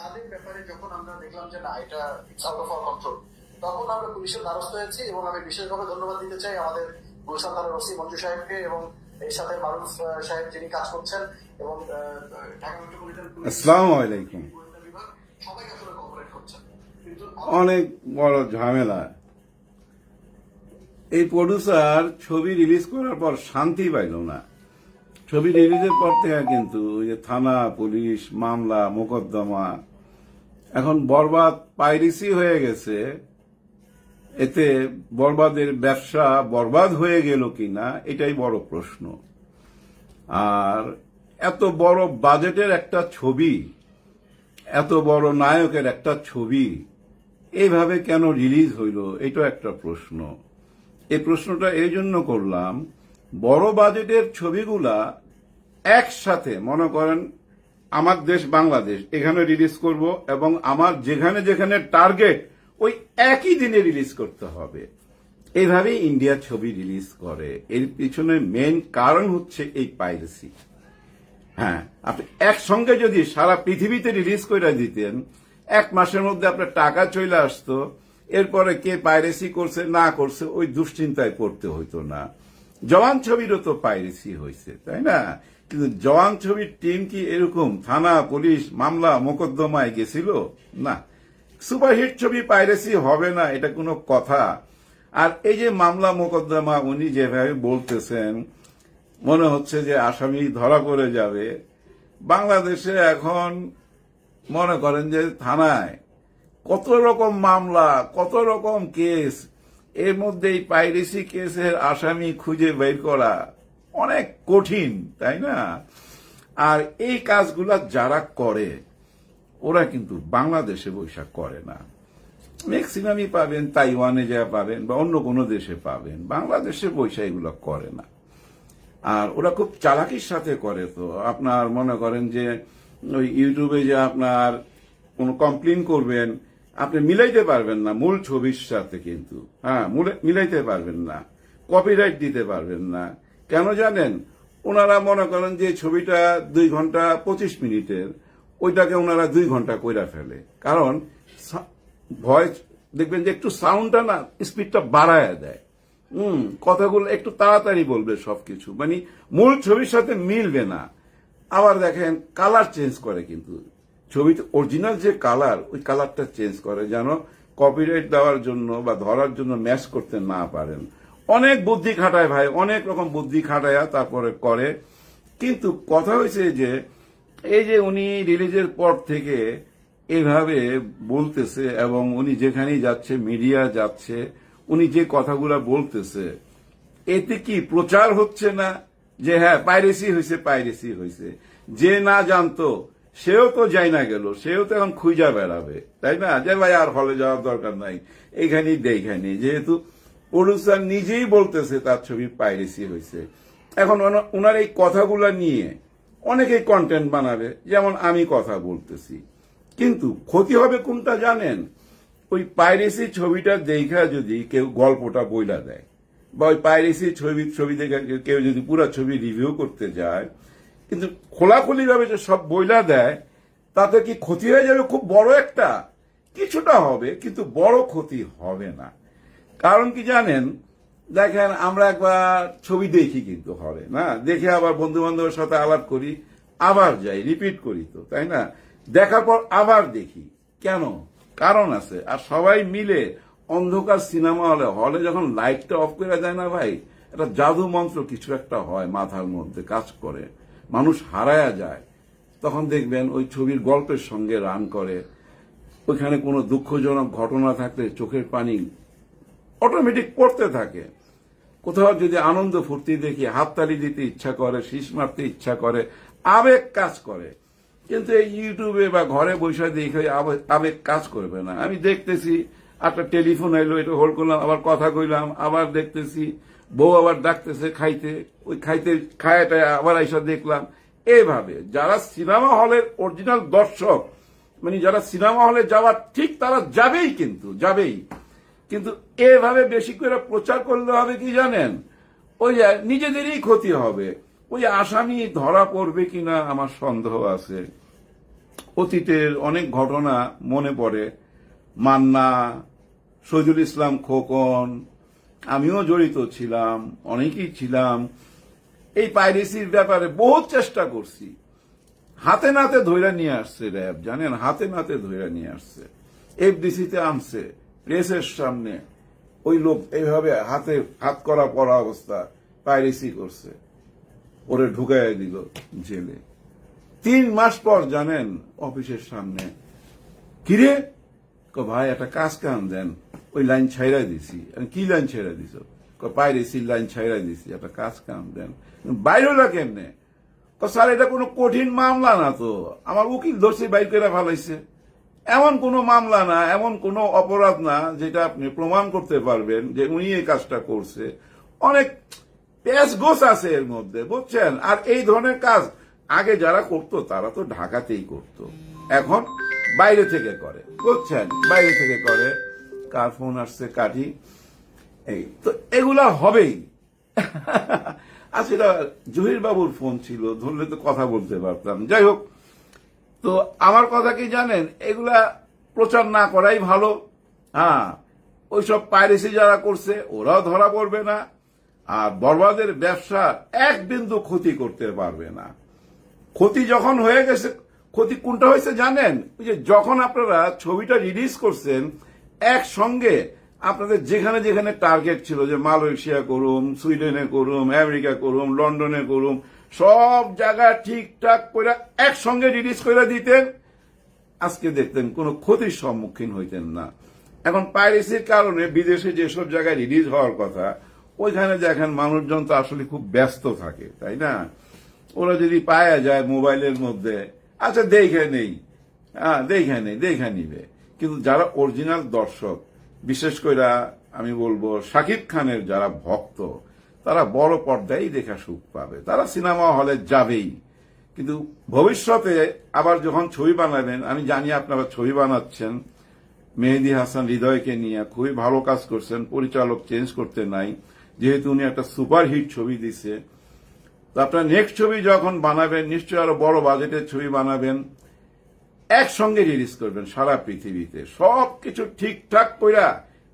তাদের ব্যাপারে যখন আমরা দেখলাম যে না এটা it's out of our control, তখন আমরা পুলিশের দ্বারস্থ হয়েছি এবং আমি বিশেষভাবে ধন্যবাদ দিতে চাই আমাদের গুলশান থানার ওসি মঞ্জু সাহেবকে এবং এর সাথে মারুফ সাহেব যিনি কাজ করছেন এবং ঢাকা মেট্রোপলিটন পুলিশ। আসসালামু আলাইকুম। সবাই আসলে কোঅপারেট করছেন, কিন্তু অনেক বড় ঝামেলা। এই প্রডিউসার ছবি রিলিজ করার পর শান্তি পাইল না। ছবি রিলিজের পর থেকে কিন্তু ওই যে থানা, পুলিশ, মামলা, মোকদ্দমা, এখন বরবাদ পাইরেসি হয়ে গেছে। এতে বরবাদের ব্যবসা বরবাদ হয়ে গেল কিনা এটাই বড় প্রশ্ন। আর এত বড় বাজেটের একটা ছবি, এত বড় নায়কের একটা ছবি এইভাবে কেন রিলিজ হইল, এটা একটা প্রশ্ন। এই প্রশ্নটা এই জন্য করলাম, বড় বাজেটের ছবিগুলা একসাথে মনে করেন আমার দেশ বাংলাদেশ এখানে রিলিজ করব এবং আমার যেখানে যেখানে টার্গেট ওই একই দিনে রিলিজ করতে হবে, এইভাবেই ইন্ডিয়া ছবি রিলিজ করে। এর পিছনে মেইন কারণ হচ্ছে এই পাইরেসি। হ্যাঁ, আপনি একসঙ্গে যদি সারা পৃথিবীতে রিলিজ করে দিতেন, এক মাসের মধ্যে আপনার টাকা চলে আসতো, এরপরে কে পাইরেসি করছে না করছে ওই দুশ্চিন্তায় পড়তে হইতো না। জওয়ান ছবিরও তো পাইরেসি হয়েছে, তাই না? কিন্তু জওয়ান ছবির টিম কি এরকম থানা, পুলিশ, মামলা, মোকদ্দমায় গেছিল? না। সুপারহিট ছবি পাইরেসি হবে না, এটা কোনো কথা? আর এই যে মামলা মোকদ্দমা উনি যেভাবে বলতেছেন, মনে হচ্ছে যে আসামি ধরা পড়ে যাবে। বাংলাদেশে এখন মনে করেন যে থানায় কত রকম মামলা, কত রকম কেস, এর মধ্যে এই পাইরেসি কেসের আসামি খুঁজে বের করা অনেক কঠিন, তাই না? আর এই কাজগুলা যারা করে ওরা কিন্তু বাংলাদেশে বৈশাখ করে না। ম্যাক্সিমামই পাবেন তাইওয়ানে যা পাবেন বা অন্য কোনো দেশে পাবেন, বাংলাদেশে বৈশাখ এগুলো করে না। আর ওরা খুব চালাকির সাথে করে। তো আপনার মনে করেন যে ওই ইউটিউবে যে আপনার কোনো কমপ্লেন করবেন, আপনি মিলাইতে পারবেন না মূল ছবির সাথে, কিন্তু হ্যাঁ মিলাইতে পারবেন না, কপিরাইট দিতে পারবেন না। কেন জানেন? ওনারা মনে করেন যে ছবিটা 2 ঘন্টা 25 মিনিটের, ওইটাকে ওনারা 2 ঘন্টা কইরা ফেলে। কারণ ভয়েস দেখবেন যে একটু সাউন্ডটা না স্পিডটা বাড়ায় দেয়, কথাগুলো একটু তাড়াতাড়ি বলবে সবকিছু, মানে মূল ছবির সাথে মিলবে না। আবার দেখেন কালার চেঞ্জ করে, কিন্তু ছবিতে অরিজিনাল যে কালার ওই কালারটা চেঞ্জ করে যেন কপিরাইট দেওয়ার জন্য বা ধরার জন্য ম্যাচ করতে না পারেন। অনেক বুদ্ধি খাটায় ভাই, অনেক রকম বুদ্ধি খাটায়া তারপরে করে। কিন্তু কথা হয়েছে যে এই যে উনি রিলিজের পর থেকে এইভাবে বলতেছে এবং উনি যেখানেই যাচ্ছে, মিডিয়া যাচ্ছে, উনি যে কথাগুলো বলতেছে, এতে কি প্রচার হচ্ছে না যে হ্যাঁ পাইরেসি হয়েছে, পাইরেসি হয়েছে? যে না জানতো সেও তো যাই না গেল, সেও তো এখন খুঁজা বেড়াবে, তাই না? যে ভাই আর হলে যাওয়ার দরকার নাই, এইখানেই দেখেনি, যেহেতু প্রডিউসার নিজেই বলতেছে তার ছবি পাইরেসি হয়েছে। এখন ওনার এই কথাগুলো নিয়ে অনেকেই কন্টেন্ট বানাবে, যেমন আমি কথা বলতেছি। কিন্তু ক্ষতি হবে কোনটা জানেন? ওই পাইরেসি ছবিটা দেখা যদি কেউ গল্পটা বইলা দেয়, বা ওই পাইরেসি ছবি দেখে কেউ যদি পুরো ছবি রিভিউ করতে যায়, কিন্তু খোলাখুলি ভাবে যে সব বইলা দেয়, তাতে কি ক্ষতি হয়ে যাবে? খুব বড় একটা কিছুটা হবে, কিন্তু বড় ক্ষতি হবে না। কারণ কি জানেন? দেখেন আমরা একবার ছবি দেখি কিন্তু হবে না, দেখে আবার বন্ধু বান্ধবের সাথে আলাপ করি, আবার যাই, রিপিট করি, তো তাই না? দেখার পর আবার দেখি, কেন? কারণ আছে। আর সবাই মিলে অন্ধকার সিনেমা হলে যখন লাইটটা অফ করে দেয় না ভাই, একটা জাদু মন্ত্র কিছু একটা হয়, মাথার মধ্যে কাজ করে, মানুষ হারায়া যায়। তখন দেখবেন ওই ছবির গল্পের সঙ্গে রান করে। ওইখানে কোনো দুঃখজনক ঘটনা থাকলে চোখের পানি অটোমেটিক পড়তে থাকে। কোথাও যদি আনন্দ ফুর্তি দেখি, হাততালি দিতে ইচ্ছা করে, শীষ মারতে ইচ্ছা করে, আবেগ কাজ করে। কিন্তু এই ইউটিউবে বা ঘরে বসে দেখে আবেগ কাজ করবে না। আমি দেখতেছি একটা টেলিফোন এলো, এটা হোল্ড করলাম, আবার কথা কইলাম, আবার দেখতেছি বউ আবার ডাকতেছে খাইতে, ওই খাইতে আবার আইসা দেখলাম। এইভাবে যারা সিনেমা হলের অরিজিনাল দর্শক, মানে যারা সিনেমা হলে যাওয়ার ঠিক, তারা যাবেই, কিন্তু যাবেই। কিন্তু এভাবে বেশি করে প্রচার করলে হবে কি জানেন? ওই নিজেদেরই ক্ষতি হবে। ওই আসামি ধরা পড়বে কিনা আমার সন্দেহ আছে। অতীতের অনেক ঘটনা মনে পড়ে। মান্না, শহীদুল ইসলাম খোকন, আমিও জড়িত ছিলাম, অনেকেই ছিলাম। এই পাইরেসির ব্যাপারে বহুত চেষ্টা করছি, হাতে নাতে ধইরা নিয়ে আসছে র্যাব, জানেন, হাতে নাতে ধইরা নিয়ে আসছে, এফডিসিতে আনছে, প্রেসের সামনে ওই লোক এইভাবে হাতে হাত করা পড়া অবস্থা পাইরেসি করছে, ওরে ঢুকাইয়া দিল জেলে। 3 মাস পর জানেন অফিসের সামনে, কিরে ভাই একটা কাজ কাম দেন, ওই লাইন ছাইরা দিছি। কি লাইন ছাইরা দিছ? পাইরেসির লাইন ছাইরা দিছি, একটা কাজ কাম দেন। বাইরেটা কেমনে? স্যার এটা কোনো কঠিন মামলা না তো, আমার উকিল ধরছে বাইর করে ফেলাইছে। এমন কোনো মামলা না, এমন কোনো অপরাধ না যেটা আপনি প্রমাণ করতে পারবেন যে উনি এই কাজটা করছে। অনেক পেশ গোছ আছে এর মধ্যে, বুঝছেন। আর এই ধরনের কাজ আগে যারা করতো তারা তো ঢাকাতেই করতো, এখন বাইরে থেকে করে, বুঝছেন, বাইরে থেকে করে। কার ফোন আসছে কাটি, এই তো এগুলা হবেই। আসলে জহির বাবুর ফোন ছিল, ধরলে তো কথা বলতে পারতাম। যাই হোক, তো আমার কথা কি জানেন, এগুলা প্রচার না করাই ভালো। হ্যাঁ, ওইসব পাইরেসি যারা করছে ওরাও ধরা পড়বে না, আর বরবাদের ব্যবসা এক বিন্দু ক্ষতি করতে পারবে না। ক্ষতি যখন হয়ে গেছে, ক্ষতি কোনটা হয়েছে জানেন? ওই যে যখন আপনারা ছবিটা রিলিজ করছেন, একসঙ্গে আপনাদের যেখানে যেখানে টার্গেট ছিল, যে মালয়েশিয়া করুম, সুইডেনে করুম, আমেরিকা করুম, লন্ডনে করুম, সব জায়গায় ঠিকঠাক করে একসঙ্গে রিলিজ করে দিতেন, আজকে দেখতেন কোনো ক্ষতির সম্মুখীন হইতেন না। এখন পাইরেসির কারণে বিদেশে যেসব জায়গায় রিলিজ হওয়ার কথা, ওইখানে দেখেন মানুষজন তো আসলে খুব ব্যস্ত থাকে, তাই না? ওরা যদি পাওয়া যায় মোবাইলের মধ্যে, আচ্ছা দেখে নেই, দেখে নিবে। কিন্তু যারা অরিজিনাল দর্শক, বিশেষ করে আমি বলবো শাকিব খানের যারা ভক্ত, তারা বড় পর্দায় দেখা সুখ পাবে, তারা সিনেমা হলে যাবেই। কিন্তু ভবিষ্যতে আবার যখন ছবি বানাবেন, আমি জানি আপনারা ছবি বানাচ্ছেন মেহেদী হাসান হৃদয়কে নিয়ে, খুবই ভালো কাজ করছেন, পরিচালক চেঞ্জ করতে নাই, যেহেতু উনি একটা সুপারহিট ছবি দিছে। তো আপনার নেক্সট ছবি যখন বানাবেন, নিশ্চয়ই আরো বড় বাজেটের ছবি বানাবেন, একসঙ্গে রিলিজ করবেন সারা পৃথিবীতে, সবকিছু ঠিকঠাক কইরা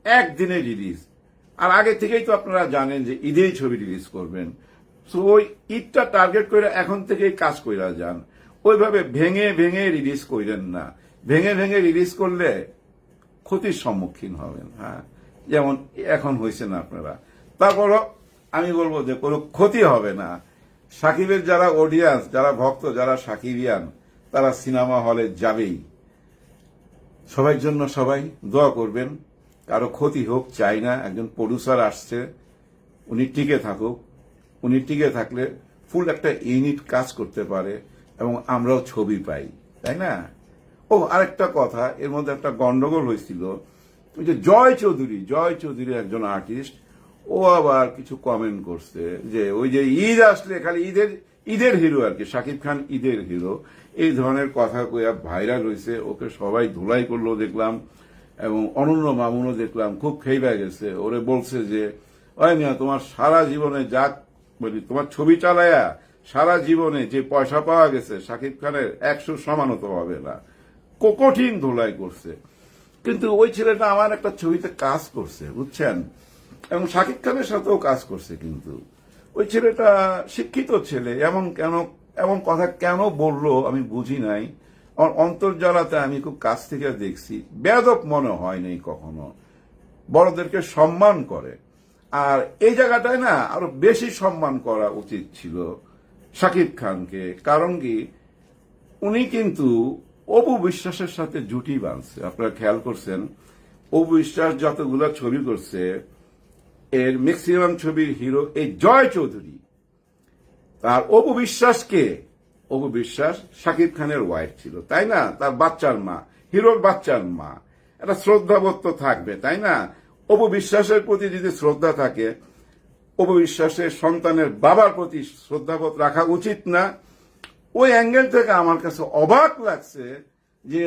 একদিনে রিলিজ। আর আগে থেকেই তো আপনারা জানেন যে ঈদেই ছবি রিলিজ করবেন, সো ওই ঈদটা টার্গেট করে এখন থেকেই কাজ কইরা যান। ওইভাবে ভেঙে ভেঙে রিলিজ করেন না, ভেঙে ভেঙে রিলিজ করলে ক্ষতির সম্মুখীন হবেন। হ্যাঁ, যেমন এখন হয়েছে না আপনারা। তারপরও আমি বলবো যে কোনো ক্ষতি হবে না। সাকিবের যারা অডিয়েন্স, যারা ভক্ত, যারা সাকিবিয়ান, তারা সিনেমা হলে যাবেই। সবার জন্য সবাই দোয়া করবেন, কারো ক্ষতি হোক চাই না। একজন প্রডিউসার আসছে, উনি টিকে থাকুক, উনি টিকে থাকলে ফুল একটা ইউনিট কাজ করতে পারে এবং আমরাও ছবি পাই, তাই না? ও আরেকটা কথা, এর মধ্যে একটা গন্ডগোল হয়েছিল। ওই যে জয় চৌধুরী একজন আর্টিস্ট, ও আবার কিছু কমেন্ট করছে যে ওই যে ঈদ আসলে খালি ঈদের হিরো আর কি, শাকিব খান ঈদের হিরো, এই ধরনের কথা কইয়া ভাইরাল হয়েছে। ওকে সবাই ধুলাই করলো দেখলাম, এবং অনন্য মামুনও দেখলাম খুব খেইবা গেছে। ওরে বলছে যে ওই মিয়া, তোমার সারা জীবনে যা বলি, তোমার ছবি চালায়া সারা জীবনে যে পয়সা পাওয়া গেছে শাকিব খানের 100 সমানত হবে না, কঠিন ধুলাই করছে। কিন্তু ওই ছেলেটা আমার একটা ছবিতে কাজ করছে, বুঝছেন, এবং শাকিব খানের সাথেও কাজ করছে। কিন্তু ওই ছেলেটা শিক্ষিত ছেলে, এমন কথা কেন বললো আমি বুঝি নাই। আমার অন্তর্জালাতে আমি খুব কাছ থেকে দেখছি, বেয়াদব মনে হয় নাই কখনো, বড়দেরকে সম্মান করে। আর এই জায়গাটায় না আরো বেশি সম্মান করা উচিত ছিল শাকিব খানকে। কারণ কি, উনি কিন্তু অপু বিশ্বাসের সাথে জুটি বাঁধছে। আপনারা খেয়াল করছেন, অপু বিশ্বাস যতগুলো ছবি করছে, এর ম্যাক্সিমাম ছবির হিরো এই জয় চৌধুরী। আর অপু বিশ্বাস শাকিব খানের ওয়াইফ ছিল, তাই না? তার বাচ্চার মা, হিরোর বাচ্চার মা। একটা শ্রদ্ধাবোধ তো থাকবে, তাই না? অপু বিশ্বাসের প্রতি যদি শ্রদ্ধা থাকে, অপু বিশ্বাসের সন্তানের বাবার প্রতি শ্রদ্ধাবোধ রাখা উচিত না? ওই অ্যাঙ্গেল থেকে আমার কাছে অবাক লাগছে যে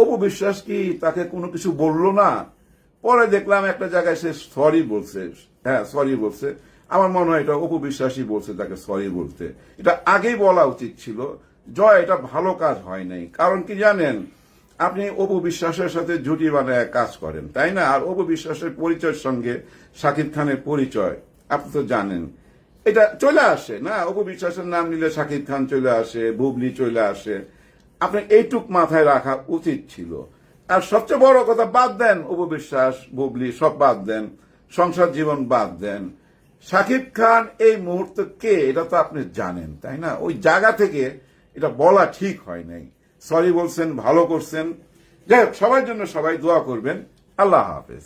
অপু বিশ্বাস কি তাকে কোনো কিছু বললো না। পরে দেখলাম একটা জায়গায় সে সরি বলছে, হ্যাঁ সরি বলছে। আমার মনে হয় এটা অপু বিশ্বাসই বলছে তাকে সরি বলতে। এটা আগেই বলা উচিত ছিল জয় এটা ভালো কাজ হয় নাই। কারণ কি জানেন, আপনি অপু বিশ্বাসের সাথে জুটি বানায় কাজ করেন, তাই না? আর অপু বিশ্বাসের পরিচয়ের সঙ্গে শাকিব খানের পরিচয় আপনি তো জানেন, এটা চলে আসে না? অপু বিশ্বাসের নাম নিলে শাকিব খান চলে আসে, বুবলি চলে আসে। আপনি এইটুক মাথায় রাখা উচিত ছিল। আর সবচেয়ে বড় কথা, বাদ দেন অপু বিশ্বাস, বুবলি সব বাদ দেন, সংসার জীবন বাদ দেন, শাকিব খান এই মুহূর্তে কে এটা তো আপনি জানেন, তাই না? ওই জায়গা থেকে এটা বলা ঠিক হয় নাই। সরি বলছেন, ভালো করছেন। যাই হোক, সবার জন্য সবাই দোয়া করবেন। আল্লাহ হাফেজ।